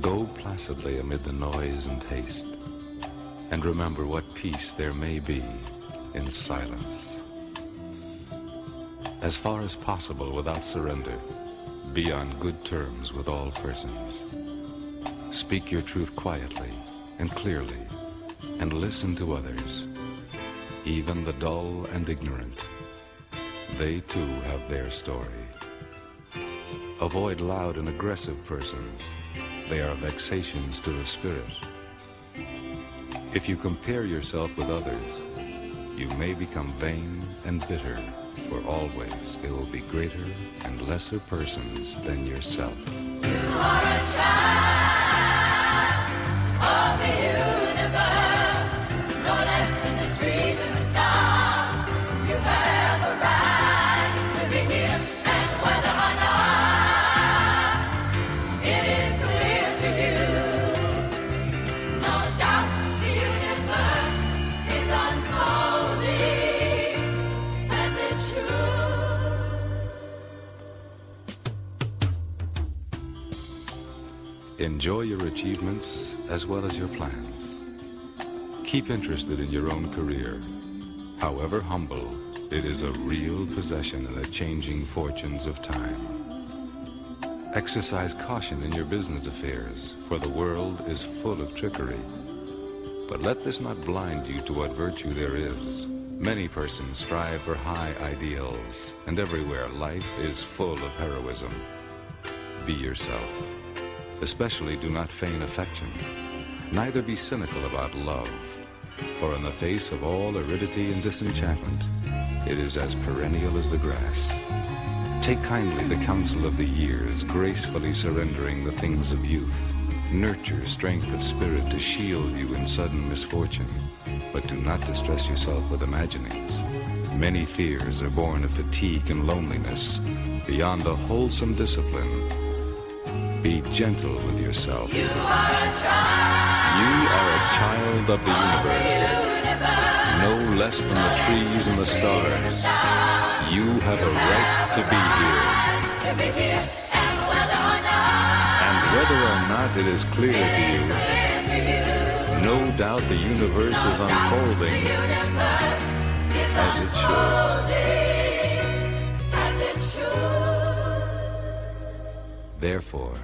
Go placidly amid the noise and haste, and remember what peace there may be in silence. As far as possible without surrender, be on good terms with all persons. Speak your truth quietly and clearly, and listen to others, even the dull and ignorant. They too have their story. Avoid loud and aggressive persons. They are vexations to the spirit. If you compare yourself with others, you may become vain and bitter, for always there will be greater and lesser persons than yourself. You are a child of the universe, no less than the trees and the stars. You have a right to be here, and whether or not it is clear to you, no doubt the universe is unfolding as it should. Enjoy your achievements as well as your plans. Keep interested in your own career. However humble, it is a real possession in the changing fortunes of time. Exercise caution in your business affairs, for the world is full of trickery. But let this not blind you to what virtue there is. Many persons strive for high ideals, and everywhere life is full of heroism. Be yourself. Especially do not feign affection. Neither be cynical about love, for in the face of all aridity and disenchantment, it is as perennial as the grass. Take kindly the counsel of the years, gracefully surrendering the things of youth. Nurture strength of spirit to shield you in sudden misfortune, but do not distress yourself with imaginings. Many fears are born of fatigue and loneliness, beyond a wholesome discipline. Be gentle with yourself. You are a child. You are a child of the universe. No less than the trees and the stars. You have a right to be here. And whether or not it is clear to you, no doubt the universe is unfolding as it should. Therefore,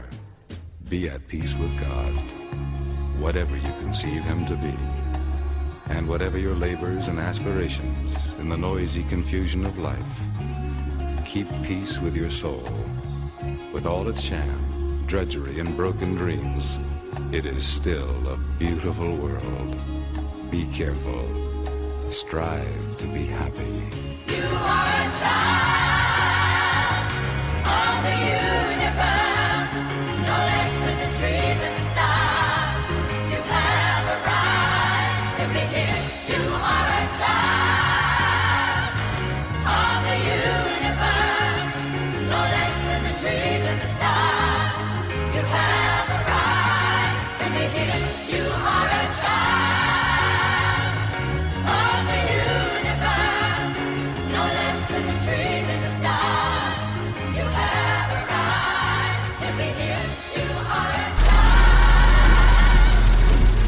be at peace with God, whatever you conceive him to be, and whatever your labors and aspirations in the noisy confusion of life. Keep peace with your soul. With all its sham, drudgery, and broken dreams, it is still a beautiful world. Be careful. Strive to be happy. You are a child of the universe, no less than the trees and the stars. You have a right to be here. You are a child of the universe, no less than the trees and the stars. You have a right to be here. You are a child of the universe, no less than the trees and the stars. You have a right to be here. You are a child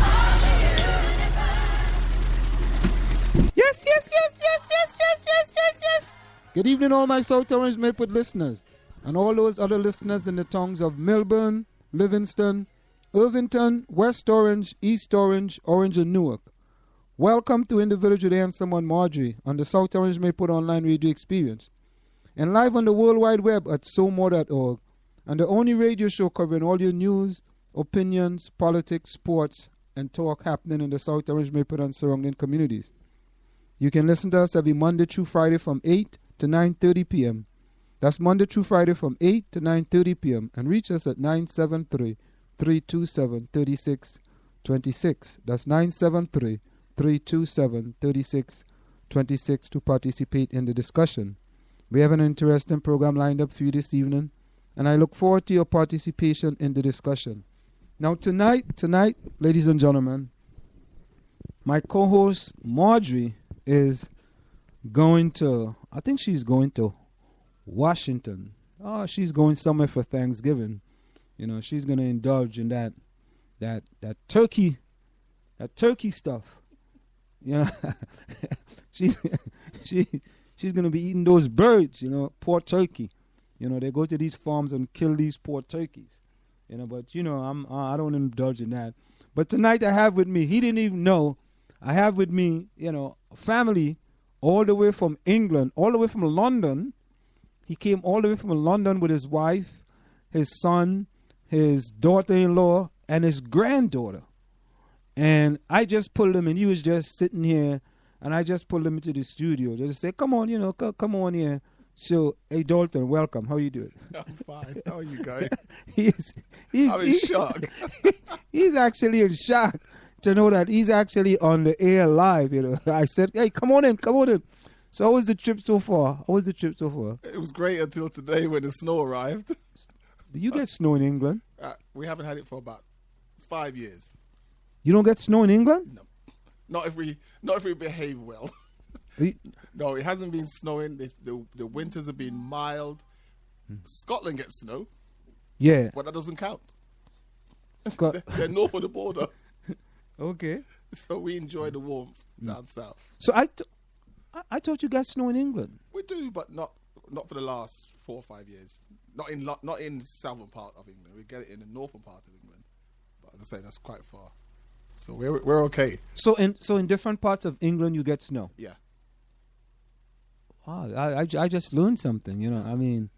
of the universe. Yes. Good evening, all my South Orange Maple listeners, and all those other listeners in the towns of Melbourne, Livingston, Irvington, West Orange, East Orange, Orange, and Newark. Welcome to In the Village with Anselm and Marjorie on the South Orange Maple Online Radio Experience, and live on the World Wide Web at somore.org, and the only radio show covering all your news, opinions, politics, sports, and talk happening in the South Orange Maple and surrounding communities. You can listen to us every Monday through Friday from 8 to 9:30 p.m. That's Monday through Friday from 8 to 9:30 p.m. and reach us at 973-327-3626. That's 973-327-3626 to participate in the discussion. We have an interesting program lined up for you this evening, and I look forward to your participation in the discussion. Now tonight, ladies and gentlemen, my co-host Marjorie is going to, I think she's going to Washington. Oh, she's going somewhere for Thanksgiving. You know, she's gonna indulge in that turkey stuff. You know, she's she's gonna be eating those birds. You know, poor turkey. You know, they go to these farms and kill these poor turkeys. You know, but you know, I don't indulge in that. But tonight I have with me, he didn't even know, I have with me, you know, a family all the way from England, all the way from London. He came all the way from London with his wife, his son, his daughter-in-law, and his granddaughter. And I just pulled him, and he was just sitting here, and I just pulled him into the studio. Just say, come on, you know, come on here. So, hey, Dalton, welcome. How you doing? I'm fine. How are you going? he's I'm in shock. He's actually in shock to know that he's actually on the air live. You know, I said, "Hey, come on in." So, how was the trip so far? It was great until today when the snow arrived. You get snow in England? We haven't had it for about 5 years. You don't get snow in England? No, not if we behave well. No, it hasn't been snowing. The winters have been mild. Scotland gets snow. Yeah. But that doesn't count. They're north of the border. Okay. So we enjoy the warmth down south. So I thought you got snow in England. We do, but not for the last 4 or 5 years. Not in the southern part of England. We get it in the northern part of England. But as I say, that's quite far. So we're okay. So in different parts of England you get snow. Yeah. Wow, I just learned something. You know, I mean,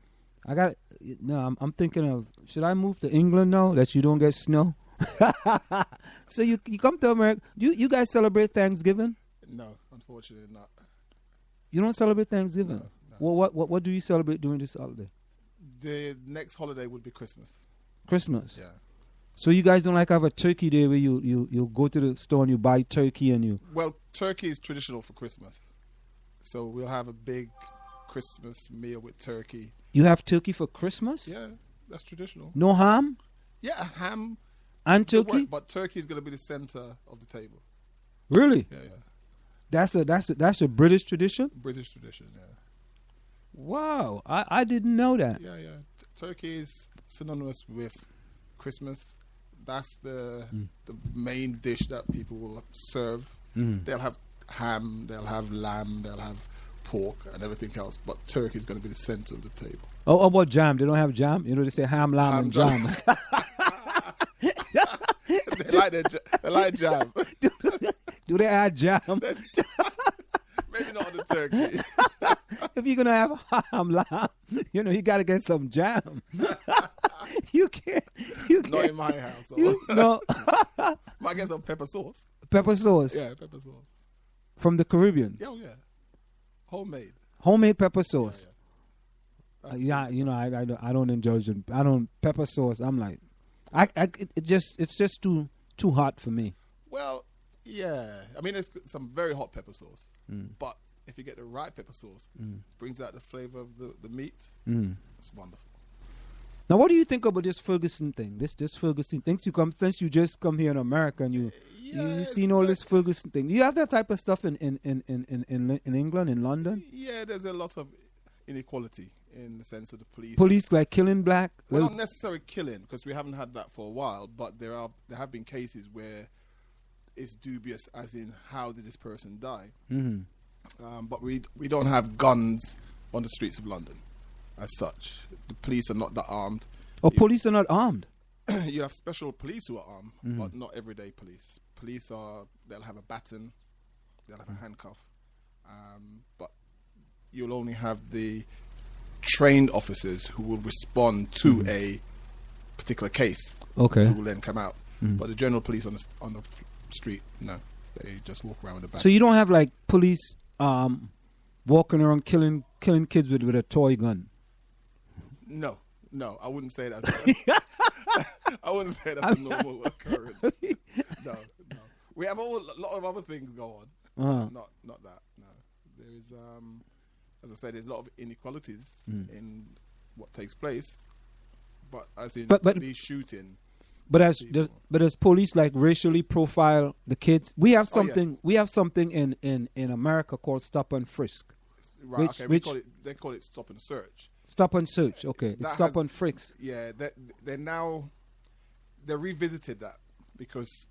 I'm thinking of, should I move to England now that you don't get snow? So you come to America. You guys celebrate Thanksgiving? No, unfortunately not. You don't celebrate Thanksgiving? No. Well, what do you celebrate during this holiday? The next holiday would be Christmas. Christmas? Yeah. So you guys don't like have a turkey day where you go to the store and you buy turkey and you... Well, turkey is traditional for Christmas. So we'll have a big Christmas meal with turkey. You have turkey for Christmas? Yeah, that's traditional. No ham? Yeah, ham. And turkey? But turkey is going to be the center of the table. Really? Yeah. That's a British tradition? British tradition, yeah. Wow, I didn't know that. Yeah. Turkey is synonymous with Christmas. That's the main dish that people will serve. They'll have ham, they'll have lamb, they'll have pork and everything else, but turkey is going to be the center of the table. Oh, how about jam? They don't have jam? You know, they say ham, lamb, and jam. They like jam. Do they add jam? Maybe not on the turkey. If you're going to have ham, lamb, you know, you got to get some jam. You can't. Not in my house. No. Might get some pepper sauce. Pepper sauce? Yeah, pepper sauce. From the Caribbean? Yeah. Homemade. Homemade pepper sauce? Yeah. You know, I don't indulge in, pepper sauce. I'm like, it's just too hot for me. Well, yeah. I mean, there's some very hot pepper sauce. But if you get the right pepper sauce, brings out the flavor of the meat. It's wonderful. Now, what do you think about this Ferguson thing? This Ferguson thing. Since you just come here in America and you seen all this Ferguson thing. Do you have that type of stuff in England, in London? Yeah, there's a lot of inequality in the sense of the police. Police like killing black? Well, not necessarily killing, because we haven't had that for a while. But there have been cases where it's dubious, as in how did this person die? But we don't have guns on the streets of London. As such, the police are not that armed. Oh, police are not armed? You have special police who are armed, but not everyday police. They'll have a baton, they'll have a handcuff, but you'll only have the trained officers who will respond to a particular case. Okay. Who will then come out. But the general police on the street, no, they just walk around with a baton. So you don't have like police walking around killing kids with a toy gun? No, I wouldn't say that's I wouldn't say that's a normal occurrence. No. We have a lot of other things go on. Not that. No, there is, as I said, there's a lot of inequalities in what takes place. But as in these shooting. But as police like racially profile the kids, we have something. Yes. We have something in America called stop and frisk. Right. They call it stop and search. Stop and search. Okay. It's That stop has- and frisk. Yeah, they revisited that because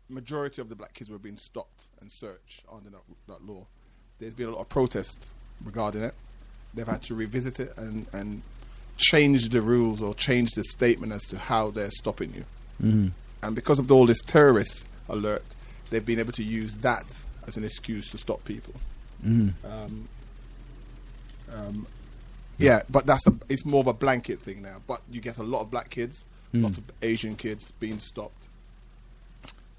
majority of the black kids were being stopped and searched under that law. There's been a lot of protest regarding it. They've had to revisit it and change the rules or change the statement as to how they're stopping you. Mm-hmm. And because of all this terrorist alert, they've been able to use that as an excuse to stop people. Mm-hmm. Yeah, but it's more of a blanket thing now. But you get a lot of black kids, lots of Asian kids being stopped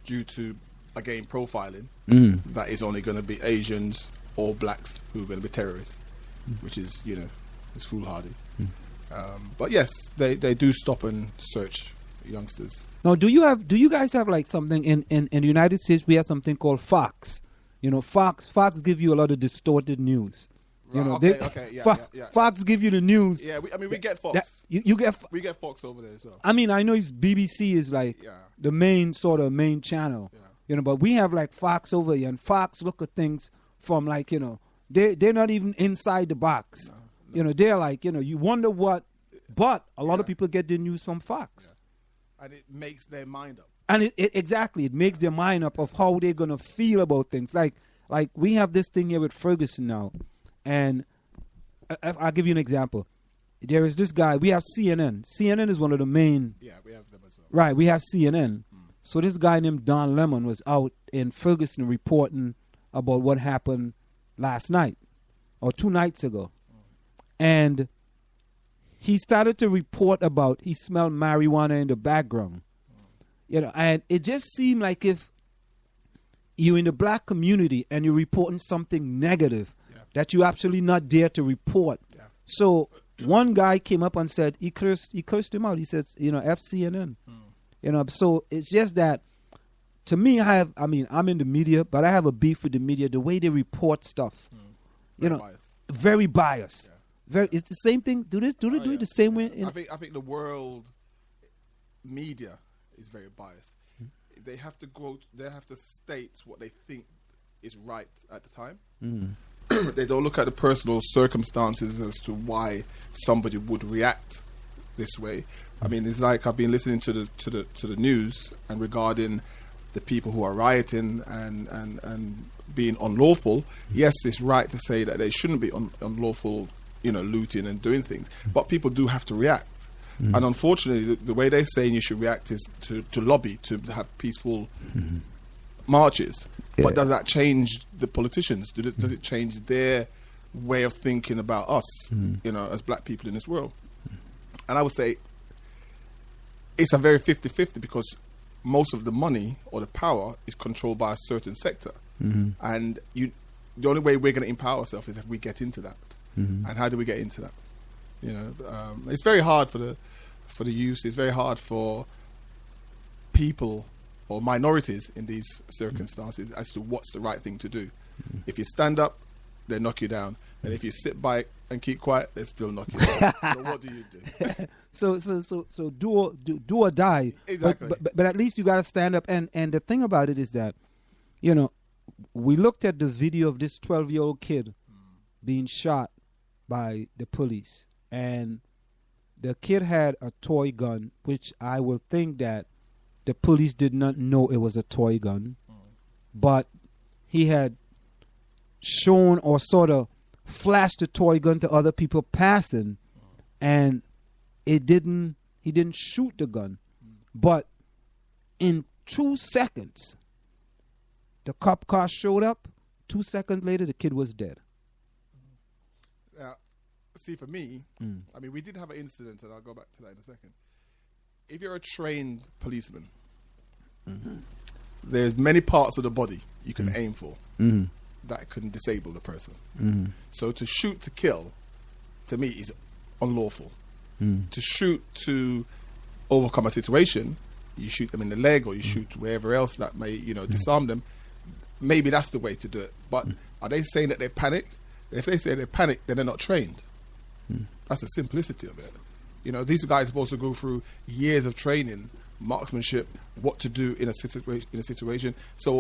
due to, again, profiling. That is only going to be Asians or blacks who are going to be terrorists, which is, it's foolhardy. But yes, they do stop and search youngsters. Now, do you guys have like something in the United States? We have something called Fox. Fox give you a lot of distorted news. Fox give you the news. Yeah, we get Fox. You get. We get Fox over there as well. I mean, I know BBC is like the main channel. Yeah. But we have like Fox over here, and Fox look at things from like they're not even inside the box. No. They're like you wonder what, but a lot of people get their news from Fox, and it makes their mind up. and it makes their mind up of how they're gonna feel about things. Like we have this thing here with Ferguson now. And I'll give you an example. There is this guy. We have CNN. CNN is one of the main. Yeah, we have them as well. Right, we have CNN. So this guy named Don Lemon was out in Ferguson reporting about what happened last night or 2 nights ago. And he started to report about he smelled marijuana in the background. And it just seemed like if you're in the black community and you're reporting something negative, that you absolutely not dare to report. Yeah. So one guy came up and said he cursed him out. He says, F CNN. So it's just that to me, I'm in the media, but I have a beef with the media. The way they report stuff, very biased. Yeah. It's the same thing. Do they do it the same way? I think the world media is very biased. They have to state what they think is right at the time. They don't look at the personal circumstances as to why somebody would react this way. I mean, it's like I've been listening to the news and regarding the people who are rioting and being unlawful. Yes, it's right to say that they shouldn't be unlawful, looting and doing things, but people do have to react. And unfortunately, the way they're saying you should react is to lobby, to have peaceful marches. Yeah. But does that change the politicians? Does it change their way of thinking about us, as black people in this world? And I would say it's a very 50-50 because most of the money or the power is controlled by a certain sector. And the only way we're going to empower ourselves is if we get into that. And how do we get into that? It's very hard for the youth. It's very hard for people or minorities in these circumstances as to what's the right thing to do. If you stand up, they knock you down. And if you sit by and keep quiet, they still knock you down. So what do you do? So do or die. Exactly. But at least you got to stand up. And the thing about it is that, we looked at the video of this 12-year-old kid being shot by the police. And the kid had a toy gun, which I will think that the police did not know it was a toy gun, but he had shown or sort of flashed the toy gun to other people passing, and he didn't shoot the gun. But in 2 seconds, the cop car showed up. 2 seconds later, the kid was dead. Now, see, for me, we did have an incident, and I'll go back to that in a second. If you're a trained policeman, there's many parts of the body you can aim for that can disable the person. So to shoot to kill, to me, is unlawful. To shoot to overcome a situation, you shoot them in the leg or you shoot wherever else that may, disarm them. Maybe that's the way to do it. But are they saying that they panic? If they say they panic, then they're not trained. That's the simplicity of it. These guys are supposed to go through years of training, marksmanship, what to do in a situation. So